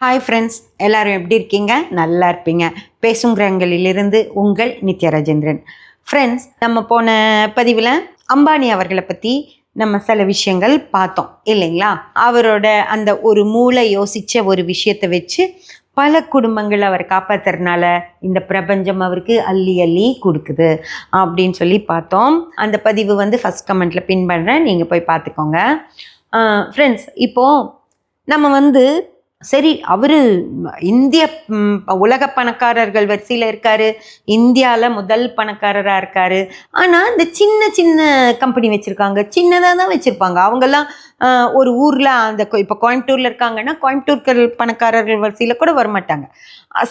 Hi friends, எல்லாரும் எப்படி இருக்கீங்க? நல்லா இருப்பீங்க. பேசுங்கிறவங்களிலிருந்து உங்கள் நித்யா ராஜேந்திரன். ஃப்ரெண்ட்ஸ், நம்ம போன பதிவில் அம்பானி அவர்களை பற்றி நம்ம சில விஷயங்கள் பார்த்தோம் இல்லைங்களா? அவரோட அந்த ஒரு மூளை யோசித்த ஒரு விஷயத்தை வச்சு பல குடும்பங்கள் அவர் காப்பாற்றுறதுனால இந்த பிரபஞ்சம் அவருக்கு அள்ளி அள்ளி கொடுக்குது அப்படின்னு சொல்லி பார்த்தோம். அந்த பதிவு ஃபஸ்ட் கமெண்ட்டில் பின் பண்ணுறேன், நீங்கள் போய் பார்த்துக்கோங்க. ஃப்ரெண்ட்ஸ், இப்போது நம்ம சரி, அவர் இந்திய உலக பணக்காரர்கள் வரிசையில் இருக்கார், இந்தியாவில் முதல் பணக்காரராக இருக்கார். ஆனால் இந்த சின்ன சின்ன கம்பெனி வச்சுருக்காங்க, சின்னதாக தான் வச்சுருப்பாங்க. அவங்கெல்லாம் ஒரு ஊரில் இப்போ கோயம்புத்தூரில் இருக்காங்கன்னா கோயம்புத்தூர்கள் பணக்காரர்கள் வரிசையில் கூட வரமாட்டாங்க,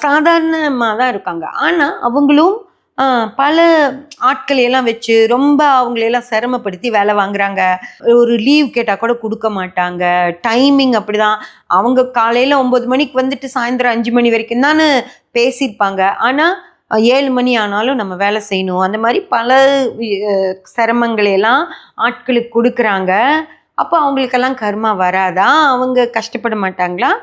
சாதாரணமாக தான் இருக்காங்க. ஆனால் அவங்களும் பல ஆட்களையெல்லாம் வச்சு ரொம்ப அவங்களையெல்லாம் சிரமப்படுத்தி வேலை வாங்குறாங்க. ஒரு லீவ் கேட்டால் கூட கொடுக்க மாட்டாங்க. டைமிங் அப்படி தான். அவங்க காலையில் 9 மணிக்கு வந்துட்டு சாயந்தரம் 5 மணி வரைக்கும் தானே பேசியிருப்பாங்க. ஆனால் 7 மணி ஆனாலும் நம்ம வேலை செய்யணும். அந்த மாதிரி பல சிரமங்களையெல்லாம் ஆட்களுக்கு கொடுக்குறாங்க. அப்போ அவங்களுக்கெல்லாம் கர்மா வராதா? அவங்க கஷ்டப்பட மாட்டாங்களா?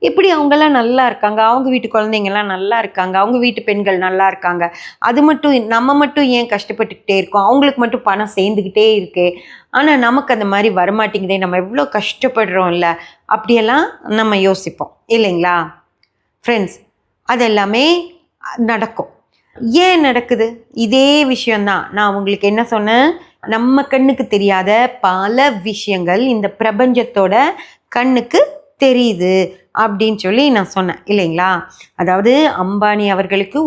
எப்படி அவங்கெல்லாம் நல்லா இருக்காங்க, அவங்க வீட்டு குழந்தைங்கள்லாம் நல்லா இருக்காங்க, அவங்க வீட்டு பெண்கள் நல்லா இருக்காங்க, அது மட்டும் நம்ம மட்டும் ஏன் கஷ்டப்பட்டுக்கிட்டே இருக்கோம்? அவங்களுக்கு மட்டும் பணம் சேர்ந்துக்கிட்டே இருக்கு, ஆனால் நமக்கு அந்த மாதிரி வரமாட்டேங்குதே, நம்ம எவ்வளோ கஷ்டப்படுறோம்ல, அப்படியெல்லாம் நம்ம யோசிப்போம் இல்லைங்களா? ஃப்ரெண்ட்ஸ், அதெல்லாமே நடக்கும். ஏன் நடக்குது? இதே விஷயந்தான் நான் உங்களுக்கு என்ன சொன்னேன், நம்ம கண்ணுக்கு தெரியாத பல விஷயங்கள் இந்த பிரபஞ்சத்தோட கண்ணுக்கு தெரியுது அப்படின்னு சொல்லி நான் சொன்னேன் இல்லைங்களா? அதாவது அம்பானி அவர்களுக்கு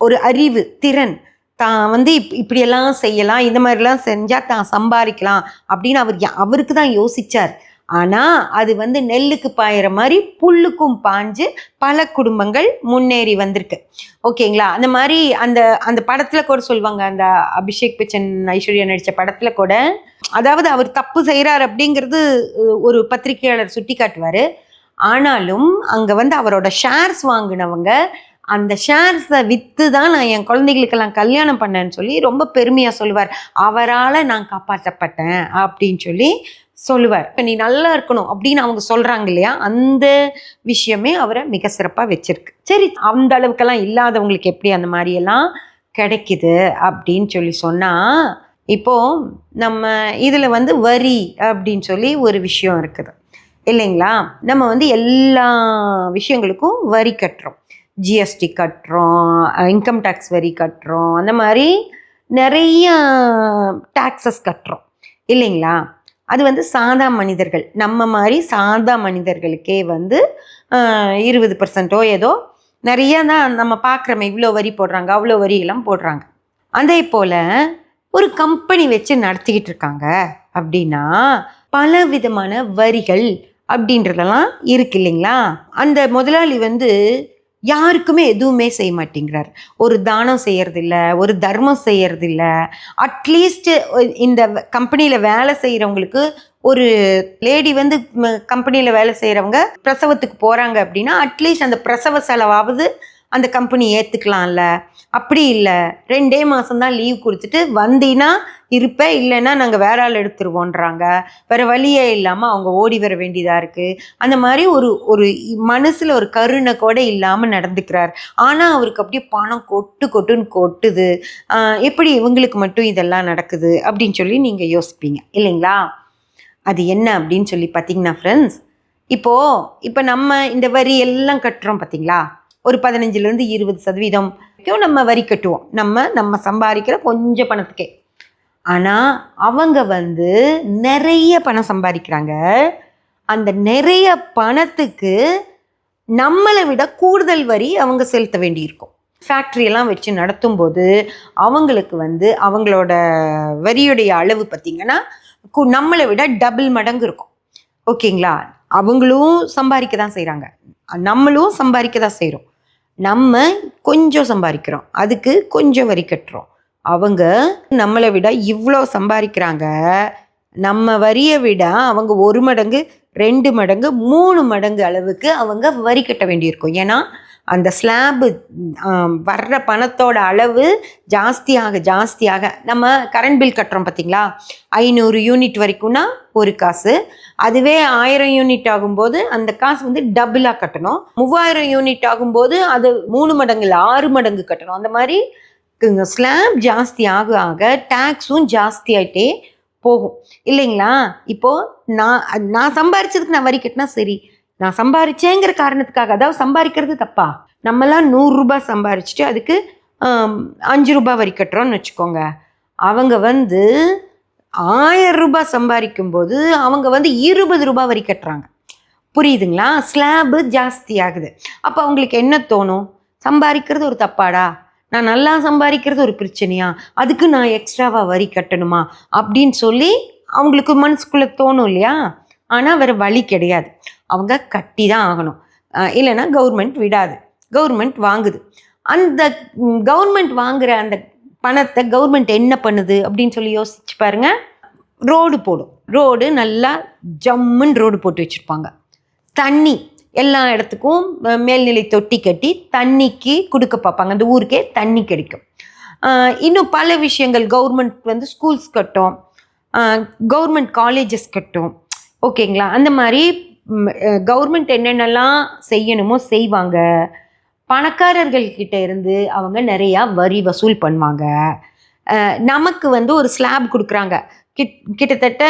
ஒரு அறிவு திறன், தான் இப்படியெல்லாம் செய்யலாம், இந்த மாதிரிலாம் செஞ்சால் தான் சம்பாதிக்கலாம் அப்படின்னு அவருக்கு தான் யோசித்தார். ஆனால் அது நெல்லுக்கு பாயிற மாதிரி புல்லுக்கும் பாஞ்சு பல குடும்பங்கள் முன்னேறி வந்திருக்கு. ஓகேங்களா? அந்த மாதிரி அந்த படத்தில் கூட சொல்லுவாங்க, அந்த அபிஷேக் பச்சன் ஐஸ்வர்யா நடித்த படத்தில் கூட, அதாவது அவர் தப்பு செய்கிறார் அப்படிங்கிறது ஒரு பத்திரிகையாளர் சுட்டி காட்டுவார். ஆனாலும் அங்கே அவரோட ஷேர்ஸ் வாங்கினவங்க அந்த ஷேர்ஸை விற்று தான் நான் என் குழந்தைகளுக்கெல்லாம் கல்யாணம் பண்ணேன்னு சொல்லி ரொம்ப பெருமையாக சொல்லுவார். அவரால் நான் காப்பாற்றப்பட்டேன் அப்படின்னு சொல்லி சொல்லுவார். இப்போ நீ நல்லா இருக்கணும் அப்படின்னு அவங்க சொல்கிறாங்க இல்லையா, அந்த விஷயமே அவரை மிக சிறப்பாக வச்சிருக்கு. சரி, அந்த அளவுக்கெல்லாம் இல்லாதவங்களுக்கு எப்படி அந்த மாதிரியெல்லாம் கிடைக்குது அப்படின்னு சொல்லி சொன்னால், இப்போது நம்ம இதில் வரி அப்படின்னு சொல்லி ஒரு விஷயம் இருக்குது இல்லைங்களா? நம்ம எல்லா விஷயங்களுக்கும் வரி கட்டுறோம். ஜிஎஸ்டி கட்டுறோம், இன்கம் டேக்ஸ் வரி கட்டுறோம், அந்த மாதிரி நிறைய டாக்ஸஸ் கட்டுறோம் இல்லைங்களா? அது சாதா மனிதர்கள், நம்ம மாதிரி சாதா மனிதர்களுக்கே 20% ஏதோ நிறைய தான் நம்ம பார்க்குறோமே, இவ்வளோ வரி போடுறாங்க, அவ்வளோ வரியெல்லாம் போடுறாங்க. அதே போல் ஒரு கம்பெனி வச்சு நடத்திக்கிட்டு இருக்காங்க அப்படின்னா பல விதமான வரிகள் அப்படின்றதெல்லாம் இருக்கு இல்லைங்களா? அந்த முதலாளி யாருக்குமே எதுவுமே செய்ய மாட்டேங்கிறார். ஒரு தானம் செய்யறதில்ல, ஒரு தர்மம் செய்யறதில்ல. அட்லீஸ்ட் இந்த கம்பெனியில் வேலை செய்கிறவங்களுக்கு, ஒரு லேடி கம்பெனியில் வேலை செய்கிறவங்க பிரசவத்துக்கு போகிறாங்க அப்படின்னா அட்லீஸ்ட் அந்த பிரசவ செலவாவது அந்த கம்பெனி ஏற்றுக்கலாம்ல. அப்படி இல்லை, 2 மாதம்தான் லீவ் கொடுத்துட்டு வந்தீங்கன்னா இருப்பேன், இல்லைன்னா நாங்கள் வேற ஆள் எடுத்துருவோன்றாங்க. வேறு வழியே இல்லாமல் அவங்க ஓடி வர வேண்டியதாக இருக்குது. அந்த மாதிரி ஒரு மனசில் ஒரு கருணை கூட இல்லாமல் நடந்துக்கிறார். ஆனால் அவருக்கு அப்படியே பணம் கொட்டுன்னு கொட்டுது. எப்படி இவங்களுக்கு மட்டும் இதெல்லாம் நடக்குது அப்படின்னு சொல்லி நீங்கள் யோசிப்பீங்க இல்லைங்களா? அது என்ன அப்படின்னு சொல்லி பார்த்தீங்கன்னா ஃப்ரெண்ட்ஸ், இப்போ நம்ம இந்த வரி எல்லாம் கட்டுறோம் பார்த்தீங்களா? ஒரு 15% 20% நம்ம வரி கட்டுவோம், நம்ம சம்பாதிக்கிற கொஞ்சம் பணத்துக்கே. ஆனால் அவங்க நிறைய பணம் சம்பாதிக்கிறாங்க. அந்த நிறைய பணத்துக்கு நம்மளை விட கூடுதல் வரி அவங்க செலுத்த வேண்டியிருக்கும். ஃபேக்ட்ரியெல்லாம் வச்சு நடத்தும்போது அவங்களுக்கு அவங்களோட வரியுடைய அளவு பார்த்திங்கன்னா நம்மளை விட டபுள் மடங்கு இருக்கும். ஓகேங்களா? அவங்களும் சம்பாதிக்க தான் செய்கிறாங்க, நம்மளும் சம்பாதிக்க தான் செய்கிறோம். நம்ம கொஞ்சம் சம்பாதிக்கிறோம், அதுக்கு கொஞ்சம் வரி கட்டுறோம். அவங்க நம்மளை விட இவ்வளோ சம்பாதிக்கிறாங்க. நம்ம வரியை விட அவங்க 1 மடங்கு 2 மடங்கு 3 மடங்கு அளவுக்கு அவங்க வரி கட்ட வேண்டியிருக்கும். ஏன்னா அந்த ஸ்லாபு வர்ற பணத்தோட அளவு ஜாஸ்தியாக நம்ம கரண்ட் பில் கட்டுறோம் பார்த்தீங்களா, 500 யூனிட் வரைக்கும்னா ஒரு காசு. அதுவே 1000 யூனிட் ஆகும்போது அந்த காசு வந்து டபுளாக கட்டணும். 3000 யூனிட் ஆகும்போது அது 3 மடங்கு இல்லை 6 மடங்கு கட்டணும். அந்த மாதிரி ஸ்லாப் ஜாஸ்தி ஆக டேக்ஸும் ஜாஸ்தி ஆகிட்டே போகும் இல்லைங்களா. இப்போது நான் சம்பாரிச்சதுக்கு நான் வரி கட்டினா சரி, நான் சம்பாரிச்சேங்கிற காரணத்துக்காக, அதாவது சம்பாதிக்கிறது தப்பா, நம்மலாம் 100 ரூபாய் சம்பாரிச்சுட்டு அதுக்கு 5 ரூபாய் வரி கட்டுறோன்னு வச்சுக்கோங்க. அவங்க வந்து 1000 ரூபாய் சம்பாதிக்கும் போது அவங்க வந்து 20 ரூபாய் வரி கட்டுறாங்க. புரியுதுங்களா. ஸ்லாபு ஜாஸ்தி ஆகுது. அப்போ அவங்களுக்கு என்ன தோணும், சம்பாதிக்கிறது ஒரு தப்பாடா, நான் நல்லா சம்பாதிக்கிறது ஒரு பிரச்சனையா, அதுக்கு நான் எக்ஸ்ட்ராவாக வரி கட்டணுமா அப்படின்னு சொல்லி அவங்களுக்கு மனசுக்குள்ளே தோணும் இல்லையா. ஆனால் வேறு வழி கிடையாது, அவங்க கட்டி தான் ஆகணும். இல்லைன்னா கவர்மெண்ட் விடாது, கவர்மெண்ட் வாங்குது. அந்த கவர்மெண்ட் வாங்குகிற அந்த பணத்தை கவர்மெண்ட் என்ன பண்ணுது அப்படின்னு சொல்லி யோசிச்சு பாருங்கள். ரோடு போடும், ரோடு நல்லா ஜம்முன்னு ரோடு போட்டு வச்சுருப்பாங்க. தண்ணி எல்லா இடத்துக்கும் மேல்நிலை தொட்டி கட்டி தண்ணிக்கு கொடுக்க பார்ப்பாங்க, அந்த ஊருக்கே தண்ணி கிடைக்கும். இன்னும் பல விஷயங்கள், கவர்மெண்ட் வந்து ஸ்கூல்ஸ் கட்டும், கவர்மெண்ட் காலேஜஸ் கட்டும். ஓகேங்களா. அந்த மாதிரி கவர்மெண்ட் என்னென்னலாம் செய்யணுமோ செய்வாங்க. பணக்காரர்கள்கிட்ட இருந்து அவங்க நிறையா வரி வசூல் பண்ணுவாங்க. நமக்கு வந்து ஒரு ஸ்லாப் கொடுக்குறாங்க, கிட்டத்தட்ட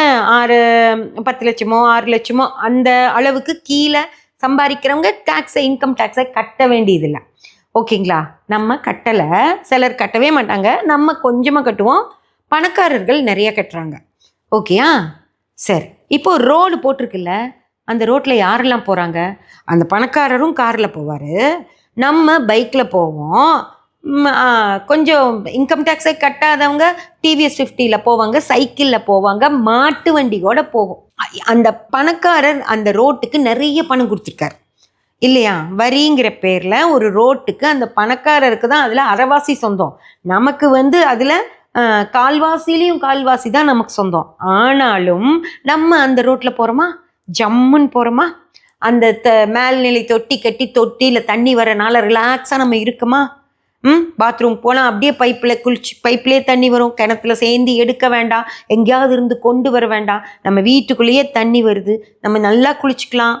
10 லட்சமோ 6 லட்சமோ அந்த அளவுக்கு கீழே சம்பாதிக்கிறவங்க இன்கம் டேக்ஸை கட்ட வேண்டியதில்லை. ஓகேங்களா. நம்ம கட்டலை, சிலர் கட்டவே மாட்டாங்க, நம்ம கொஞ்சமாக கட்டுவோம், பணக்காரர்கள் நிறைய கட்டுறாங்க. ஓகேயா. சரி, இப்போது ரோடு போட்டிருக்குல்ல, அந்த ரோட்டில் யாரெல்லாம் போகிறாங்க, அந்த பணக்காரரும் காரில் போவார், நம்ம பைக்கில் போவோம். கொஞ்சம் இன்கம் டேக்ஸை கட்டாதவங்க டிவிஎஸ் 50 போவாங்க, சைக்கிளில் போவாங்க, மாட்டு வண்டி கூட போகும். அந்த பணக்காரர் அந்த ரோட்டுக்கு நிறைய பணம் கொடுத்துருக்காரு இல்லையா. வரிங்கிற பேரில் ஒரு ரோட்டுக்கு அந்த பணக்காரருக்கு தான் அதில் அரைவாசி சொந்தம், நமக்கு வந்து அதில் கால்வாசிலையும் கால்வாசி தான் நமக்கு சொந்தம். ஆனாலும் நம்ம அந்த ரோட்டில் போகிறோமா, ஜம்முன்னு போகிறோமா, அந்த மேல்நிலை தொட்டி கட்டி தொட்டியில் தண்ணி வரனால ரிலாக்ஸாக நம்ம இருக்குமா. பாத்ரூம் போனால் அப்படியே பைப்லேயே தண்ணி வரும், கிணத்துல சேர்ந்து எடுக்க வேண்டாம், எங்கேயாவது இருந்து கொண்டு வர வேண்டாம், நம்ம வீட்டுக்குள்ளேயே தண்ணி வருது, நம்ம நல்லா குளிச்சுக்கலாம்.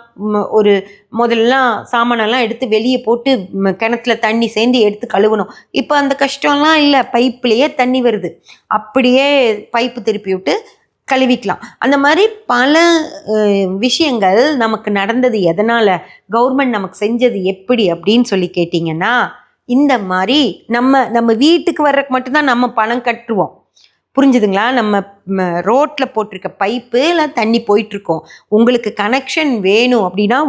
ஒரு முதல்லாம் சாமானெல்லாம் எடுத்து வெளியே போட்டு கிணத்துல தண்ணி சேர்ந்து எடுத்து கழுவணும். இப்போ அந்த கஷ்டம்லாம் இல்லை, பைப்லேயே தண்ணி வருது, அப்படியே பைப்பு திருப்பி விட்டு கழுவிக்கலாம். அந்த மாதிரி பல விஷயங்கள் நமக்கு நடந்தது எதனால், கவர்மெண்ட் நமக்கு செஞ்சது எப்படி அப்படின்னு சொல்லி கேட்டிங்கன்னா, இந்த மாதிரி நம்ம வீட்டுக்கு வர்றதுக்கு மட்டும்தான் நம்ம பணம் கட்டுவோம். புரிஞ்சுதுங்களா. நம்ம ரோட்டில் போட்டிருக்க பைப்பில் தண்ணி போயிட்டுருக்கோம். உங்களுக்கு கனெக்ஷன் வேணும் அப்படின்னா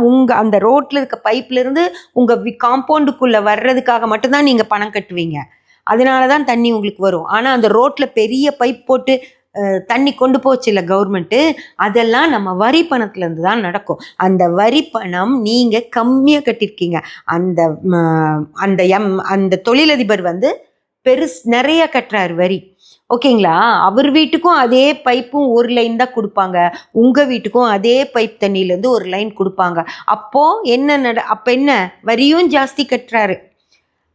அந்த ரோட்டில் இருக்க பைப்லேருந்து உங்கள் காம்பவுண்டுக்குள்ளே வர்றதுக்காக மட்டும்தான் நீங்கள் பணம் கட்டுவீங்க, அதனால தான் தண்ணி உங்களுக்கு வரும். ஆனால் அந்த ரோட்டில் பெரிய பைப் போட்டு தண்ணி கொண்டு போச்சு இல்லை கவர்மெண்ட்டு, அதெல்லாம் நம்ம வரி பணத்துலேருந்து தான் நடக்கும். அந்த வரி பணம் நீங்கள் கம்மியாக கட்டியிருக்கீங்க. அந்த தொழிலதிபர் வந்து நிறைய கட்டுறாரு வரி. ஓகேங்களா. அவர் வீட்டுக்கும் அதே பைப்பும் ஒரு லைன் தான் கொடுப்பாங்க, உங்கள் வீட்டுக்கும் அதே பைப் தண்ணியிலேருந்து ஒரு லைன் கொடுப்பாங்க. அப்போது என்ன வரியும் ஜாஸ்தி கட்டுறாரு,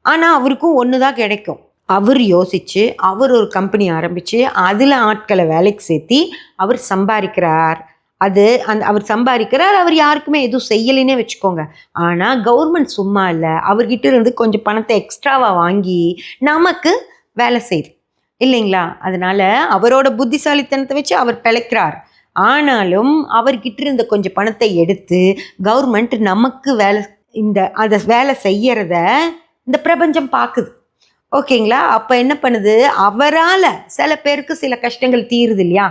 ஆனால் அவருக்கும் ஒன்று தான் கிடைக்கும். அவர் யோசித்து அவர் ஒரு கம்பெனி ஆரம்பித்து அதில் ஆட்களை வேலைக்கு சேர்த்தி அவர் சம்பாதிக்கிறார். அவர் சம்பாதிக்கிறார், அவர் யாருக்குமே எதுவும் செய்யலைன்னே வச்சுக்கோங்க. ஆனால் கவர்மெண்ட் சும்மா இல்லை, அவர்கிட்ட இருந்து கொஞ்சம் பணத்தை எக்ஸ்ட்ராவாக வாங்கி நமக்கு வேலை செய்யுது இல்லைங்களா. அதனால் அவரோட புத்திசாலித்தனத்தை வச்சு அவர் பிழைக்கிறார். ஆனாலும் அவர்கிட்ட இருந்த கொஞ்சம் பணத்தை எடுத்து கவர்மெண்ட் நமக்கு அதை வேலை செய்யறத இந்த பிரபஞ்சம் பார்க்குது. ஓகேங்களா. அப்போ என்ன பண்ணுது, அவரால் சில பேருக்கு சில கஷ்டங்கள் தீருது இல்லையா.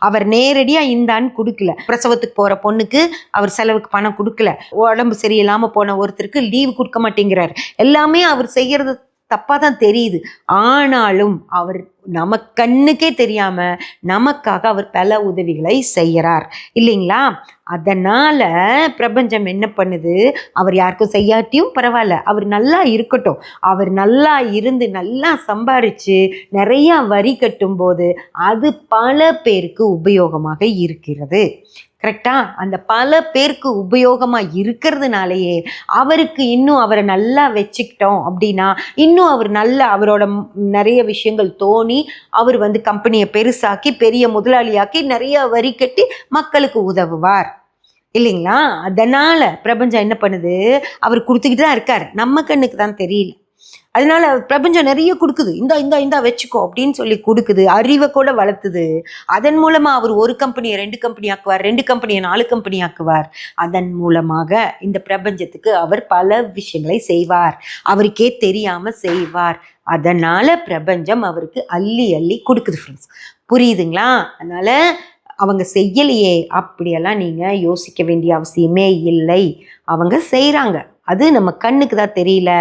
அவர் நேரடியாக இந்தான்னு கொடுக்கல, பிரசவத்துக்கு போகிற பொண்ணுக்கு அவர் செலவுக்கு பணம் கொடுக்கல, உடம்பு சரியில்லாமல் போன ஒருத்தருக்கு லீவு கொடுக்க மாட்டேங்கிறார். எல்லாமே அவர் செய்கிறது தப்பாக தான் தெரியுது. ஆனாலும் அவர் கண்ணுக்கே தெரியாமல் நமக்காக அவர் பல உதவிகளை செய்கிறார் இல்லைங்களா. அதனால் பிரபஞ்சம் என்ன பண்ணுது, அவர் யாருக்கும் செய்யாட்டியும் பரவாயில்ல, அவர் நல்லா இருக்கட்டும், அவர் நல்லா இருந்து நல்லா சம்பாரித்து நிறையா வரி கட்டும்போது அது பல பேருக்கு உபயோகமாக இருக்கிறது. கரெக்டா? அந்த பல பேருக்கு உபயோகமா இருக்கிறதுனாலயே அவருக்கு இன்னும் அவரை நல்லா வச்சுக்கிட்டோம் அப்படின்னா, இன்னும் அவர் நல்ல அவரோட நிறைய விஷயங்கள் தோணி அவர் வந்து கம்பெனியை பெருசாக்கி பெரிய முதலாளியாக்கி நிறைய வரி கட்டி மக்களுக்கு உதவுவார் இல்லைங்களா? அதனால பிரபஞ்சம் என்ன பண்ணுது, அவர் கொடுத்துக்கிட்டு தான் இருக்காரு, நம்ம கண்ணுக்கு தான் தெரியல. அதனால பிரபஞ்சம் நிறைய கொடுக்குது, இந்தா இந்தா இந்தா வச்சுக்கோ அப்படின்னு சொல்லி கொடுக்குது, அறிவை கூட வளர்த்துது. அதன் மூலமா அவர் ஒரு கம்பெனியை 2 கம்பெனி ஆக்குவார், 2 கம்பெனியை 4 கம்பெனி ஆக்குவார். அதன் மூலமாக இந்த பிரபஞ்சத்துக்கு அவர் பல விஷயங்களை செய்வார், அவருக்கே தெரியாம செய்வார். அதனால பிரபஞ்சம் அவருக்கு அள்ளி அள்ளி கொடுக்குது ஃப்ரெண்ட்ஸ். புரியுதுங்களா? அதனால அவங்க செய்யலையே அப்படியெல்லாம் நீங்க யோசிக்க வேண்டிய அவசியமே இல்லை. அவங்க செய்கிறாங்க, அது நம்ம கண்ணுக்கு தான் தெரியல.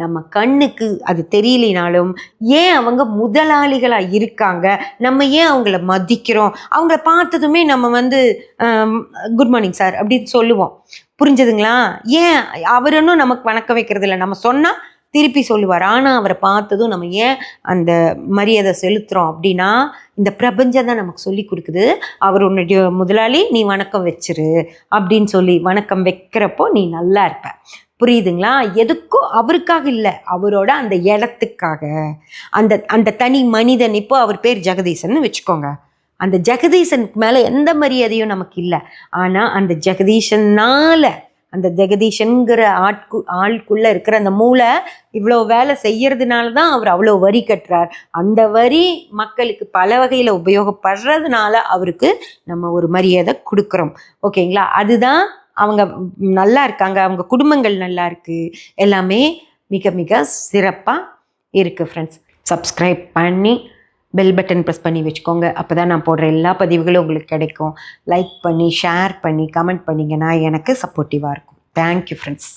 நம்ம கண்ணுக்கு அது தெரியலினாலும் ஏன் அவங்க முதலாளிகளாக இருக்காங்க, நம்ம ஏன் அவங்கள மதிக்கிறோம், அவங்கள பார்த்ததுமே நம்ம வந்து குட் மார்னிங் சார் அப்படின்னு சொல்லுவோம். புரிஞ்சதுங்களா? ஏன் அவர் இன்னும் நமக்கு வணக்கம் வைக்கிறது இல்லை, நம்ம சொன்னால் திருப்பி சொல்லுவார். ஆனால் அவரை பார்த்ததும் நம்ம ஏன் அந்த மரியாதை செலுத்துகிறோம் அப்படின்னா, இந்த பிரபஞ்சம் தான் நமக்கு சொல்லி கொடுக்குது, அவர் உன்னுடைய முதலாளி, நீ வணக்கம் வச்சிரு அப்படின்னு சொல்லி. வணக்கம் வைக்கிறப்போ நீ நல்லா இருப்ப. புரியுதுங்களா? எதுக்கும் அவருக்காக இல்லை, அவரோட அந்த இடத்துக்காக. அந்த அந்த தனி மனிதன், இப்போ அவர் பேர் ஜெகதீசன் வச்சுக்கோங்க, அந்த ஜெகதீசனுக்கு மேலே எந்த மரியாதையும் நமக்கு இல்லை. ஆனால் அந்த ஜெகதீசனால், அந்த ஜெகதீஷன்கிற ஆளுக்குள்ளே இருக்கிற அந்த மூளை இவ்வளோ வேலை செய்யறதுனால தான் அவர் அவ்வளோ வரி கட்டுறார். அந்த வரி மக்களுக்கு பல வகையில் உபயோகப்படுறதுனால அவருக்கு நம்ம ஒரு மரியாதை கொடுக்குறோம். ஓகேங்களா? அதுதான் அவங்க நல்லா இருக்காங்க, அவங்க குடும்பங்கள் நல்லா இருக்குது, எல்லாமே மிக மிக சிறப்பாக இருக்குது ஃப்ரெண்ட்ஸ். சப்ஸ்கிரைப் பண்ணி பெல் பட்டன் ப்ரெஸ் பண்ணி வச்சுக்கோங்க. அப்போ தான் நான் போடுற எல்லா பதிவுகளும் உங்களுக்கு கிடைக்கும். லைக் பண்ணி ஷேர் பண்ணி கமெண்ட் பண்ணிங்கன்னா எனக்கு சப்போர்ட்டிவாக இருக்கும். Thank you friends.